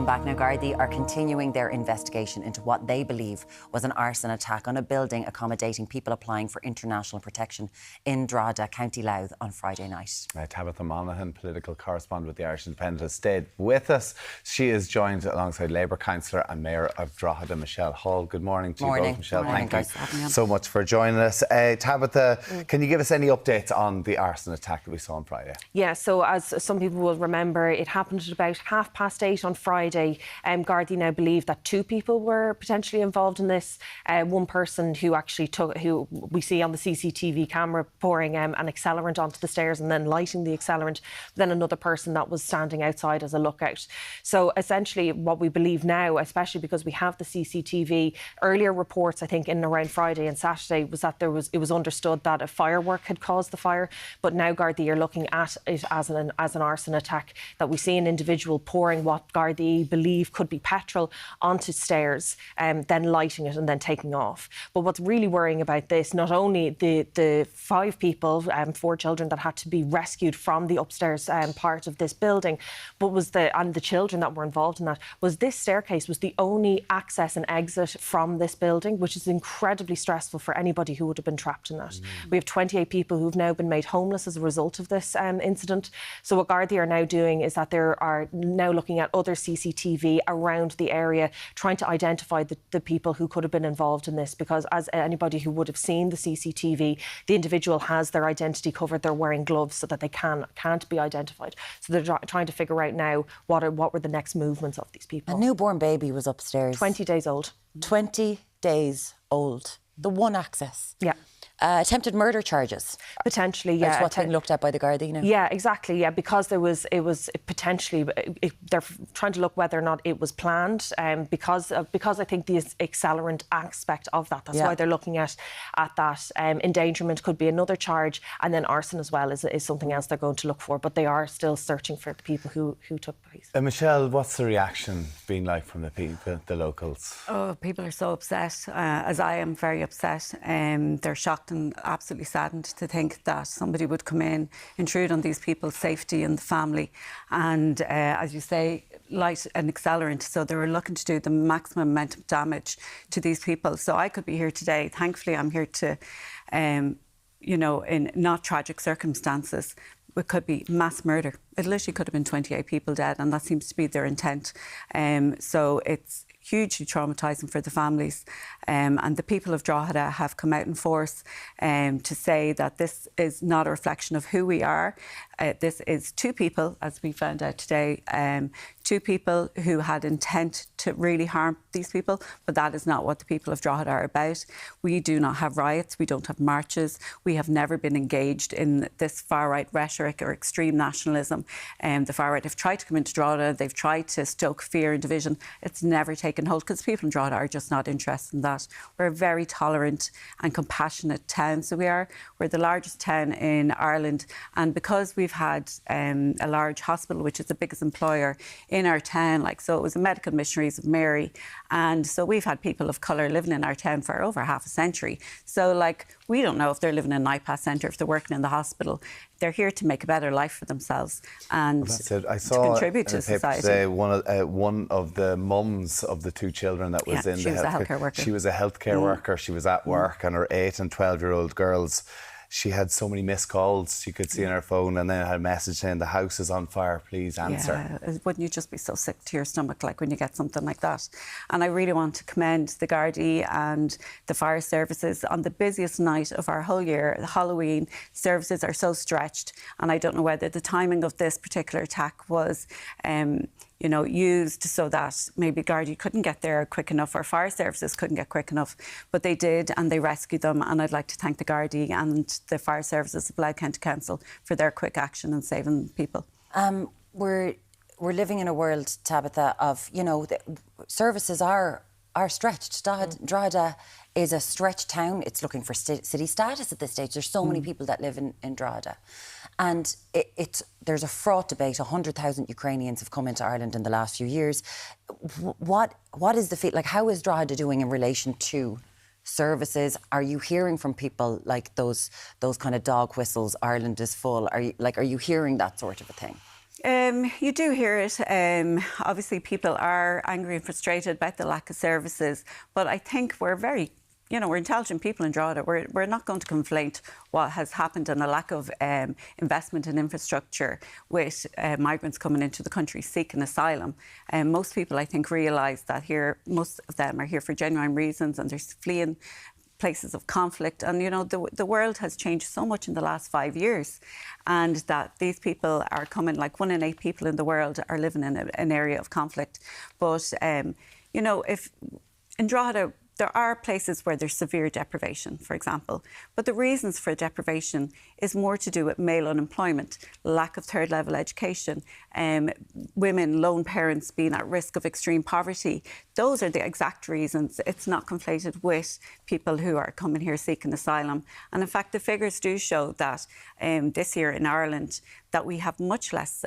Welcome back. Now, Gardaí are continuing their investigation into what they believe was an arson attack on a building accommodating people applying for international protection in Drogheda, County Louth, on Friday night. Tabitha Monaghan, political correspondent with the Irish Independent, has stayed with us. She is joined alongside Labour councillor and Mayor of Drogheda, Michelle Hall. Good morning to you both, Michelle. Morning. Thank you so much for joining us. Tabitha, can you give us any updates on the arson attack that we saw on Friday? Yeah, so as some people will remember, it happened at about 8:30 on Friday. Gardaí now believe that 2 people were potentially involved in this. One person who we see on the CCTV camera pouring an accelerant onto the stairs and then lighting the accelerant. Then another person that was standing outside as a lookout. So essentially what we believe now, especially because we have the CCTV, earlier reports, I think, in and around Friday and Saturday, was that it was understood that a firework had caused the fire. But now Gardaí are looking at it as an arson attack, that we see an individual pouring what Gardaí believe could be petrol onto stairs, then lighting it and then taking off. But what's really worrying about this, not only the 5 people, 4 children that had to be rescued from the upstairs part of this building, but the children that were involved in that, was this staircase was the only access and exit from this building, which is incredibly stressful for anybody who would have been trapped in that. We have 28 people who've now been made homeless as a result of this incident. So what Gardaí are now doing is that they are now looking at other CCTV around the area, trying to identify the people who could have been involved in this, because as anybody who would have seen the CCTV, the individual has their identity covered. They're wearing gloves so that they can't be identified. So they're trying to figure out now what were the next movements of these people. A newborn baby was upstairs. 20 days old. 20 days old. The one access. Yeah. Attempted murder charges. Potentially, yeah. That's what's being looked at by the Gardaí now. Yeah, exactly. Yeah, because it was potentially. They're trying to look whether or not it was planned, because I think the accelerant aspect of that. That's why they're looking at that. Endangerment could be another charge, and then arson as well is something else they're going to look for. But they are still searching for the people who took place. Michelle, what's the reaction been like from the people, the locals? Oh, people are so upset, as I am very upset. They're shocked and absolutely saddened to think that somebody would come in, intrude on these people's safety and the family, and as you say, light an accelerant. So they were looking to do the maximum amount of damage to these people. So I could be here today. Thankfully, I'm here to, in not tragic circumstances. It could be mass murder. It literally could have been 28 people dead, and that seems to be their intent. So it's hugely traumatising for the families. And the people of Drogheda have come out in force to say that this is not a reflection of who we are. This is 2 people, as we found out today, 2 people who had intent to really harm these people, but that is not what the people of Drogheda are about. We do not have riots, we don't have marches, we have never been engaged in this far-right rhetoric or extreme nationalism. The far-right have tried to come into Drogheda, they've tried to stoke fear and division. It's never taken hold, because people in Drogheda are just not interested in that. We're a very tolerant and compassionate town, so we're the largest town in Ireland, and because we've had a large hospital, which is the biggest employer in our town, so it was the Medical Missionaries of Mary, and so we've had people of colour living in our town for over half a century. So we don't know if they're living in an Ipas centre, if they're working in the hospital. They're here to make a better life for themselves and I saw to contribute to society. Today, one of the mums of the 2 children that was in she was a healthcare worker. She was a healthcare worker. She was at work, and her 8 and 12-year-old girls, she had so many missed calls you could see on her phone, and then had a message saying, "The house is on fire, please answer." Yeah, wouldn't you just be so sick to your stomach when you get something like that? And I really want to commend the Gardaí and the fire services on the busiest night of our whole year. The Halloween services are so stretched, and I don't know whether the timing of this particular attack was used so that maybe Gardaí couldn't get there quick enough, or fire services couldn't get quick enough, but they did, and they rescued them. And I'd like to thank the Gardaí and the fire services of Louth County Council for their quick action in saving people. We're living in a world, Tabitha, of the services are stretched. Drogheda is a stretched town. It's looking for city status at this stage. There's so many people that live in Drogheda. And there's a fraught debate. 100,000 Ukrainians have come into Ireland in the last few years. What is the feel? How is Drogheda doing in relation to services? Are you hearing from people those kind of dog whistles, Ireland is full? Are you hearing that sort of a thing? You do hear it. Obviously, people are angry and frustrated about the lack of services, but I think we're very, we're intelligent people in Drogheda. We're not going to conflate what has happened and a lack of investment in infrastructure with migrants coming into the country seeking asylum. Most people, I think, realise that most of them are here for genuine reasons and they're fleeing places of conflict. And, the world has changed so much in the last 5 years, and that these people are coming, like 1 in 8 people in the world are living in an area of conflict. But, if in Drogheda, there are places where there's severe deprivation, for example. But the reasons for deprivation is more to do with male unemployment, lack of third-level education, women, lone parents being at risk of extreme poverty. Those are the exact reasons. It's not conflated with people who are coming here seeking asylum. And in fact, the figures do show that this year in Ireland, that we have much less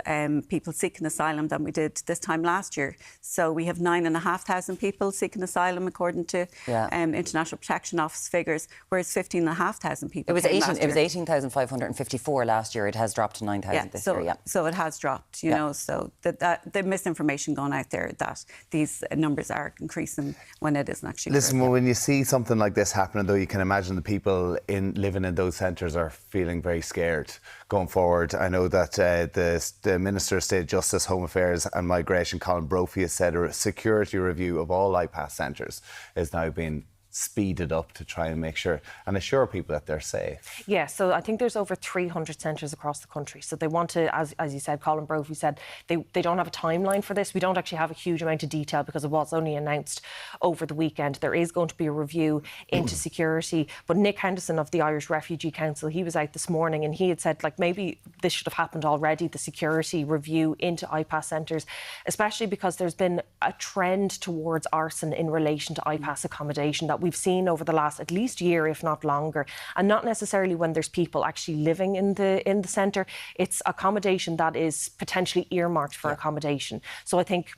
people seeking asylum than we did this time last year. So we have 9,500 people seeking asylum according to International Protection Office figures, whereas 15,500 people. It was 18,554 last year. It has dropped to 9,000 this year. Yeah. So it has dropped. You know, so the misinformation going out there that these numbers are increasing when it isn't actually. Listen, when you see something like this happening, though, you can imagine the people living in those centres are feeling very scared going forward. I know that the Minister of State Justice, Home Affairs and Migration, Colin Brophy, has said a security review of all Ipas centres is now being speeded up to try and make sure and assure people that they're safe. Yeah, so I think there's over 300 centres across the country. So they want to, as you said, Colin Brophy said, they don't have a timeline for this. We don't actually have a huge amount of detail because it was only announced over the weekend. There is going to be a review into security. But Nick Henderson of the Irish Refugee Council, he was out this morning and he had said, like, maybe this should have happened already, the security review into Ipas centres, especially because there's been a trend towards arson in relation to Ipas accommodation that we've seen over the last at least year, if not longer, and not necessarily when there's people actually living in the centre. It's accommodation that is potentially earmarked for accommodation. So I think,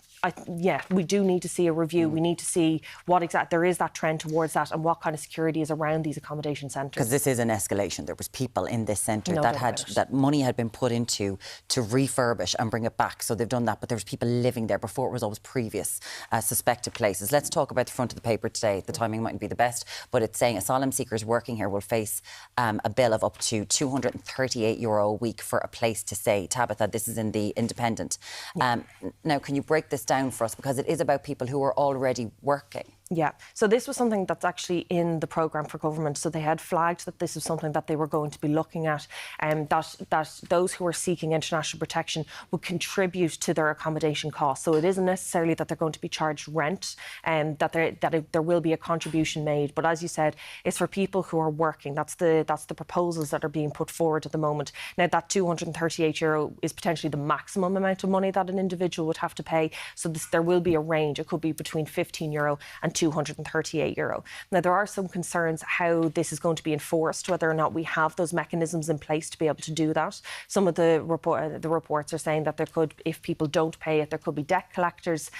we do need to see a review. We need to see what there is that trend towards that and what kind of security is around these accommodation centres. Because this is an escalation. There was people in this centre that money had been put into to refurbish and bring it back. So they've done that, but there was people living there before it was always previous suspected places. Let's talk about the front of the paper today. The timing mightn't be the best, but it's saying asylum seekers working here will face a bill of up to €238 a week for a place to stay. Tabitha, this is in the Independent. Now, can you break this down for us, because it is about people who are already working? Yeah, so this was something that's actually in the programme for government. So they had flagged that this was something that they were going to be looking at, that those who are seeking international protection would contribute to their accommodation costs. So it isn't necessarily that they're going to be charged rent, and that there will be a contribution made. But as you said, it's for people who are working. That's the proposals that are being put forward at the moment. Now, that €238 is potentially the maximum amount of money that an individual would have to pay. So there will be a range. It could be between €15 and €238. Now, there are some concerns how this is going to be enforced, whether or not we have those mechanisms in place to be able to do that. Some of the reports are saying that there could, if people don't pay it, there could be debt collectors.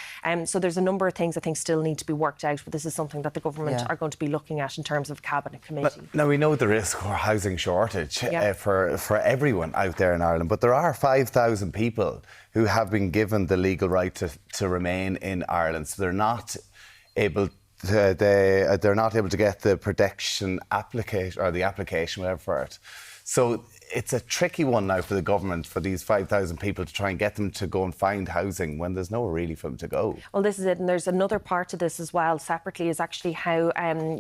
So there's a number of things I think still need to be worked out, but this is something that the government are going to be looking at in terms of Cabinet Committee. But now, we know there is a housing shortage for everyone out there in Ireland, but there are 5,000 people who have been given the legal right to remain in Ireland. So they're not able to, they're not able to get the protection application or the application, whatever, for it. So it's a tricky one now for the government, for these 5,000 people, to try and get them to go and find housing when there's nowhere really for them to go. Well, this is it. And there's another part to this as well, separately, is actually how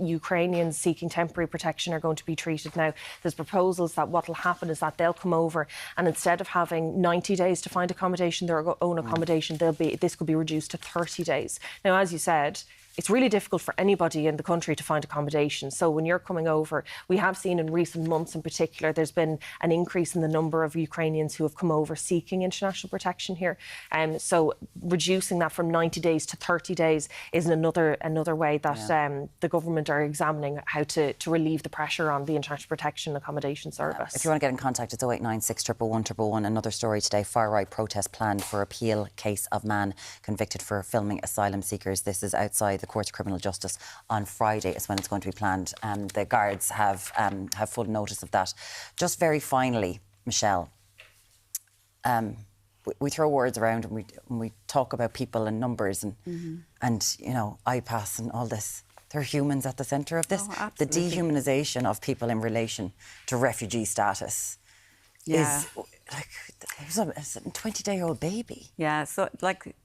Ukrainians seeking temporary protection are going to be treated now. There's proposals that what will happen is that they'll come over, and instead of having 90 days to find accommodation, their own accommodation, this could be reduced to 30 days. Now, as you said, it's really difficult for anybody in the country to find accommodation. So when you're coming over, we have seen in recent months in particular, there's been an increase in the number of Ukrainians who have come over seeking international protection here. So reducing that from 90 days to 30 days is another way that the government are examining how to relieve the pressure on the international protection accommodation service. If you want to get in contact, it's 0896 111 111. Another story today, far-right protest planned for appeal case of man convicted for filming asylum seekers. This is outside the Courts of Criminal Justice on Friday is when it's going to be planned. The guards have full notice of that. Just very finally, Michelle, we throw words around and we talk about people and numbers and you know, Ipas and all this. They're humans at the centre of this. Oh, the absolutely. dehumanisation of people in relation to refugee status is like it's a 20-day-old baby. Yeah, so like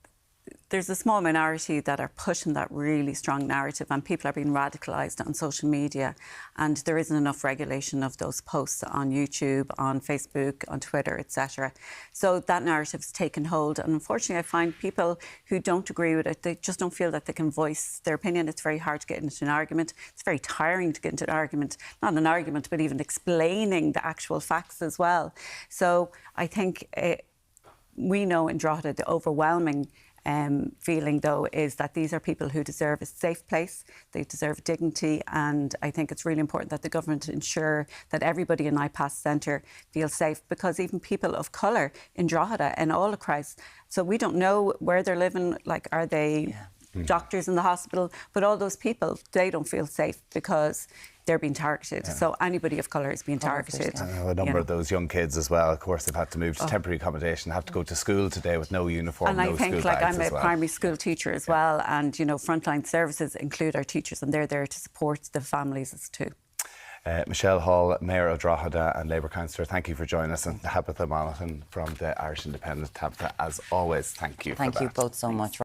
there's a small minority that are pushing that really strong narrative, and people are being radicalised on social media, and there isn't enough regulation of those posts on YouTube, on Facebook, on Twitter, etc. So that narrative's taken hold, and unfortunately I find people who don't agree with it, they just don't feel that they can voice their opinion. It's very hard to get into an argument. It's very tiring to get into an argument, not an argument, but even explaining the actual facts as well. So I think we know in Drogheda the overwhelming feeling, though, is that these are people who deserve a safe place, they deserve dignity, and I think it's really important that the government ensure that everybody in Ipas Centre feels safe, because even people of colour in Drogheda and all across, so we don't know where they're living, like are they doctors in the hospital, but all those people, they don't feel safe because they're being targeted. So anybody of colour is being targeted. A number of those young kids as well, of course, they've had to move to temporary accommodation, have to go to school today with no uniform, and no I think, school like, bags I'm a as well. primary school teacher as well, and, you know, frontline services include our teachers, and they're there to support the families too. Michelle Hall, Mayor of Drogheda and Labour Councillor, thank you for joining us. And Tabitha Monaghan from the Irish Independent. Tabitha, as always, thank you for that. Thank you both so much.